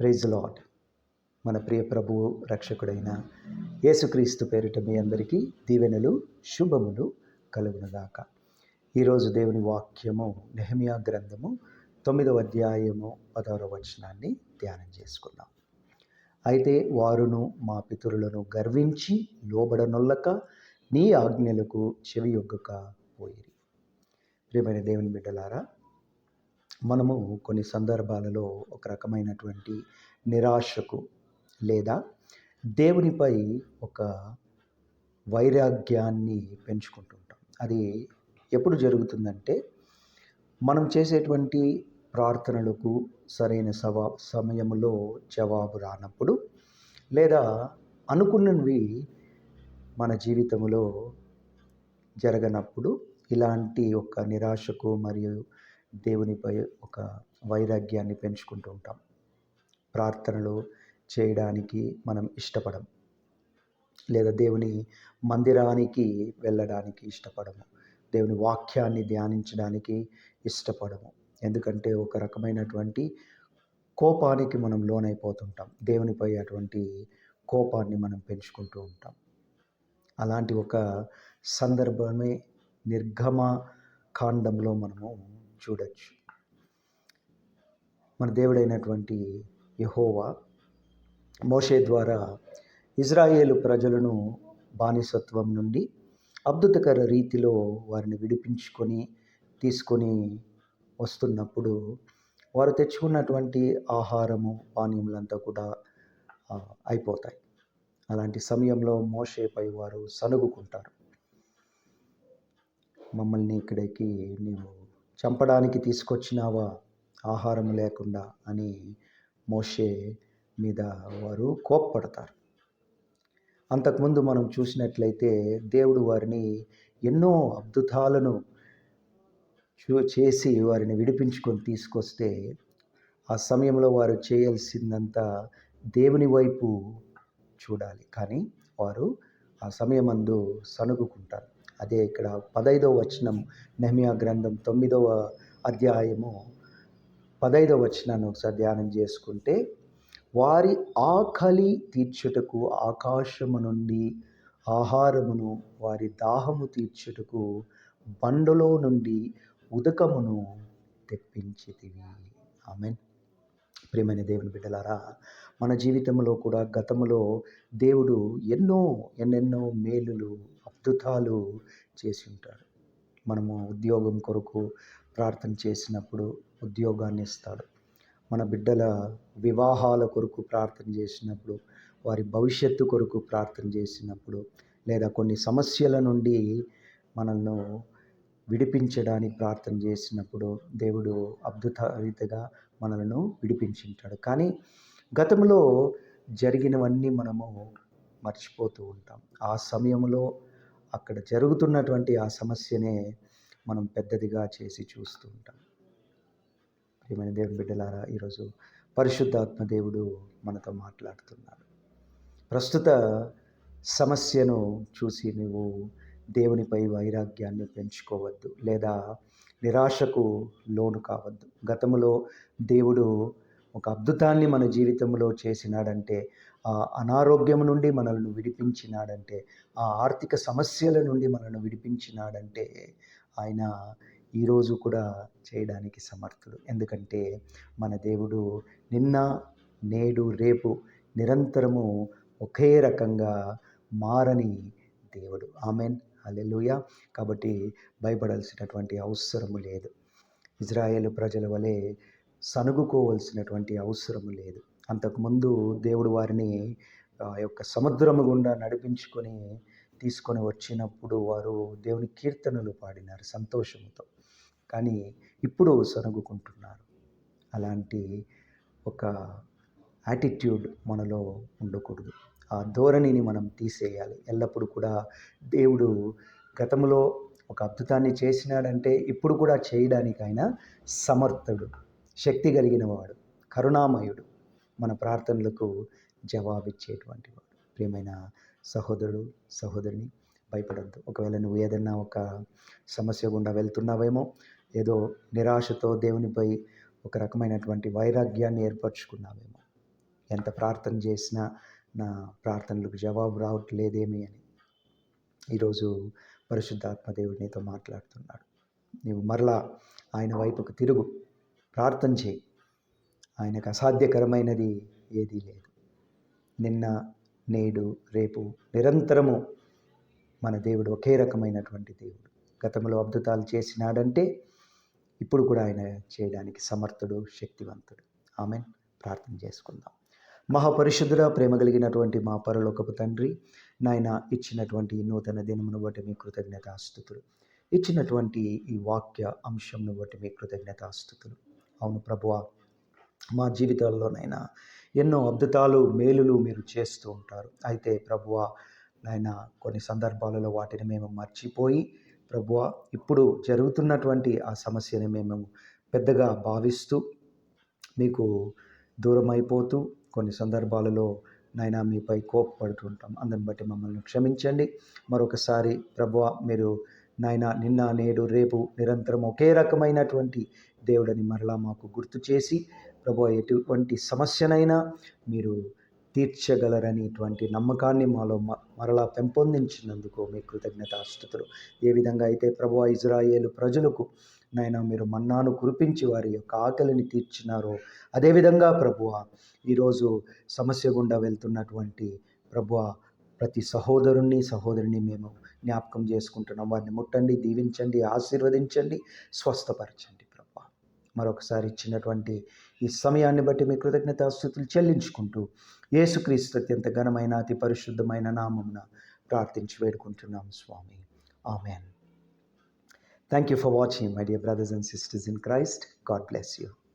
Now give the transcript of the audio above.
Praise lord. మన ప్రియ ప్రభువు రక్షకుడైన యేసుక్రీస్తు పేరిట మీ అందరికీ దీవెనలు శుభములు కలుగునుగాక. ఈరోజు దేవుని వాక్యము నెహెమ్యా గ్రంథము 9వ అధ్యాయము 16వ వచనాన్ని ధ్యానం చేసుకుందాం. అయితే వారును మా పితరులను గర్వించి లోబడనొల్లక నీ ఆజ్ఞలకు చెవియొగ్గక పోయిరి. ప్రియమైన దేవుని బిడ్డలారా, మనము కొన్ని సందర్భాలలో ఒక రకమైనటువంటి నిరాశకు లేదా దేవునిపై ఒక వైరాగ్యాన్ని పెంచుకుంటుంటాం. అది ఎప్పుడు జరుగుతుందంటే, మనం చేసేటువంటి ప్రార్థనలకు సరైన సమయంలో జవాబు రానప్పుడు, లేదా అనుకున్నవి మన జీవితంలో జరగనప్పుడు ఇలాంటి ఒక నిరాశకు మరియు దేవునిపై ఒక వైరాగ్యాన్ని పెంచుకుంటూ ఉంటాం. ప్రార్థనలు చేయడానికి మనం ఇష్టపడము, లేదా దేవుని మందిరానికి వెళ్ళడానికి ఇష్టపడము, దేవుని వాక్యాన్ని ధ్యానించడానికి ఇష్టపడము. ఎందుకంటే ఒక రకమైనటువంటి కోపానికి మనం లోనైపోతుంటాం. దేవునిపై అటువంటి కోపాన్ని మనం పెంచుకుంటూ ఉంటాం. అలాంటి ఒక సందర్భమే నిర్గమ కాండంలో మనము చూడొచ్చు. మన దేవుడైనటువంటి యెహోవా మోషే ద్వారా ఇజ్రాయేలు ప్రజలను బానిసత్వం నుండి అద్భుతకర రీతిలో వారిని తీసుకొని వస్తున్నప్పుడు వారు తెచ్చుకున్నటువంటి ఆహారము పానీయములంతా కూడా అయిపోతాయి. అలాంటి సమయంలో మోషేపై వారు సనుగుకుంటారు. మమ్మల్ని ఇక్కడికి నీవు చంపడానికి తీసుకొచ్చినావా, ఆహారం లేకుండా అని మోషే మీద వారు కోప్పడతారు. అంతకుముందు మనం చూసినట్లయితే దేవుడు వారిని ఎన్నో అద్భుతాలను చేసి వారిని విడిపించుకొని తీసుకొస్తే ఆ సమయంలో వారు చేయాల్సిందంతా దేవుని వైపు చూడాలి, కానీ వారు ఆ సమయమందు సనుగుకుంటారు. అదే ఇక్కడ 15వ వచనం, నెహెమ్యా గ్రంథం 9వ అధ్యాయము 15వ వచనాన్ని ఒకసారి ధ్యానం చేసుకుంటే, వారి ఆకలి తీర్చుటకు ఆకాశము నుండి ఆహారమును, వారి దాహము తీర్చుటకు బండలో నుండి ఉదకమును తెప్పించితివి. ఆమేన్. ప్రియమైన దేవుని బిడ్డలారా, మన జీవితంలో కూడా గతంలో దేవుడు ఎన్నెన్నో మేలులు అద్భుతాలు చేసి ఉంటాడు. మనము ఉద్యోగం కొరకు ప్రార్థన చేసినప్పుడు ఉద్యోగాన్ని ఇస్తాడు. మన బిడ్డల వివాహాల కొరకు ప్రార్థన చేసినప్పుడు, వారి భవిష్యత్తు కొరకు ప్రార్థన చేసినప్పుడు, లేదా కొన్ని సమస్యల నుండి మనల్ని విడిపించడానికి ప్రార్థన చేసినప్పుడు దేవుడు అద్భుత రీతిగా మనలను విడిపించుంటాడు. కానీ గతంలో జరిగినవన్నీ మనము మర్చిపోతూ ఉంటాం. ఆ సమయంలో అక్కడ జరుగుతున్నటువంటి ఆ సమస్యనే మనం పెద్దదిగా చేసి చూస్తూ ఉంటాం. ప్రియమైన దేవుని బిడ్డలారా, ఈరోజు పరిశుద్ధాత్మ దేవుడు మనతో మాట్లాడుతున్నాడు. ప్రస్తుత సమస్యను చూసి నువ్వు దేవునిపై వైరాగ్యాన్ని పెంచుకోవద్దు, లేదా నిరాశకు లోను కావద్దు. గతంలో దేవుడు ఒక అద్భుతాన్ని మన జీవితంలో చేసినాడంటే, ఆ అనారోగ్యం నుండి మనల్ని విడిపించినాడంటే, ఆ ఆర్థిక సమస్యల నుండి మనల్ని విడిపించినాడంటే, ఆయన ఈరోజు కూడా చేయడానికి సమర్థుడు. ఎందుకంటే మన దేవుడు నిన్న నేడు రేపు నిరంతరము ఒకే రకంగా మారని దేవుడు. ఆమేన్, హల్లెలూయా. కాబట్టి భయపడాల్సినటువంటి అవసరము లేదు. ఇజ్రాయేలు ప్రజల వలె సనుగుకోవలసినటువంటి అవసరము లేదు. అంతకుముందు దేవుడు వారిని యొక్క సముద్రము గుండా తీసుకొని వచ్చినప్పుడు వారు దేవుని కీర్తనలు పాడినారు సంతోషంతో. కానీ ఇప్పుడు సనుగుకుంటున్నారు. అలాంటి ఒక యాటిట్యూడ్ మనలో ఉండకూడదు. ఆ ధోరణిని మనం తీసేయాలి. ఎల్లప్పుడూ కూడా దేవుడు గతంలో ఒక అద్భుతాన్ని చేసినాడంటే ఇప్పుడు కూడా చేయడానికి ఆయన సమర్థుడు, శక్తి కలిగిన వాడు, కరుణామయుడు, మన ప్రార్థనలకు జవాబిచ్చేటువంటి వాడు. ప్రియమైన సహోదరుడు సహోదరిని, భయపడద్దు. ఒకవేళ నువ్వు ఏదైనా ఒక సమస్య గుండా వెళ్తున్నావేమో, ఏదో నిరాశతో దేవునిపై ఒక రకమైనటువంటి వైరాగ్యాన్ని ఏర్పరచుకున్నావేమో, ఎంత ప్రార్థన చేసినా నా ప్రార్థనలకు జవాబు రావట్లేదేమి అని ఈరోజు పరిశుద్ధాత్మ దేవుడు నీతో మాట్లాడుతున్నాడు. నీవు మరలా ఆయన వైపుకు తిరుగు, ప్రార్థన చేయి. ఆయనకు అసాధ్యకరమైనది ఏదీ లేదు. నిన్న, నేడు, రేపు నిరంతరము మన దేవుడు ఒకే రకమైనటువంటి దేవుడు. గతంలో అద్భుతాలు చేసినాడంటే ఇప్పుడు కూడా ఆయన చేయడానికి సమర్థుడు, శక్తివంతుడు. ఆమెన్. ప్రార్థన చేసుకుందాం. మహాపరిశుద్ధుడా, ప్రేమ కలిగినటువంటి మా పరలోకపు తండ్రి, నాయన ఇచ్చినటువంటి ఈ నూతన దినమును బట్టి మీ కృతజ్ఞతాస్తుతులు. ఇచ్చినటువంటి ఈ వాక్య అంశంను బట్టి మీ కృతజ్ఞతాస్తుతులు. అవును ప్రభువా, మా జీవితాల్లోనైనా ఎన్నో అద్భుతాలు, మేలులు మీరు చేస్తూ ఉంటారు. అయితే ప్రభువా నాయన కొన్ని సందర్భాలలో వాటిని మేము మర్చిపోయి ప్రభువా ఇప్పుడు జరుగుతున్నటువంటి ఆ సమస్యని మేము పెద్దగా భావిస్తూ మీకు దూరం అయిపోతూ కొన్ని సందర్భాలలో నాయన మీపై కోపపడుతుంటాం. అందుని బట్టి మమ్మల్ని క్షమించండి. మరొకసారి ప్రభువా మీరు నాయన నిన్న, నేడు, రేపు నిరంతరం ఒకే రకమైనటువంటి దేవుడని మరలా మాకు గుర్తు చేసి ప్రభువా ఎటువంటి సమస్యనైనా మీరు తీర్చగలరనేటువంటి నమ్మకాన్ని మాలో మరలా పెంపొందించినందుకు మీ కృతజ్ఞతాస్తుతులు. ఏ విధంగా అయితే ప్రభువా ఇజ్రాయేలు ప్రజలకు నాయన మీరు మన్నాను కురిపించి వారి యొక్క ఆకలిని తీర్చినారో అదేవిధంగా ప్రభువా ఈరోజు సమస్య గుండా వెళ్తున్నటువంటి ప్రభువా ప్రతి సహోదరుని మేము జ్ఞాపకం చేసుకుంటున్నాం. వారిని ముట్టండి, దీవించండి, ఆశీర్వదించండి, స్వస్థపరచండి. ప్రభువా మరొకసారి ఇచ్చినటువంటి ఈ సమయాన్ని బట్టి మీ కృతజ్ఞతాస్తుతులు చెల్లించుకుంటూ యేసుక్రీస్తు అత్యంత ఘనమైన అతి పరిశుద్ధమైన నామమున ప్రార్థించి వేడుకుంటున్నాం స్వామి. Amen. Thank you for watching, my dear brothers and sisters in Christ. God bless you.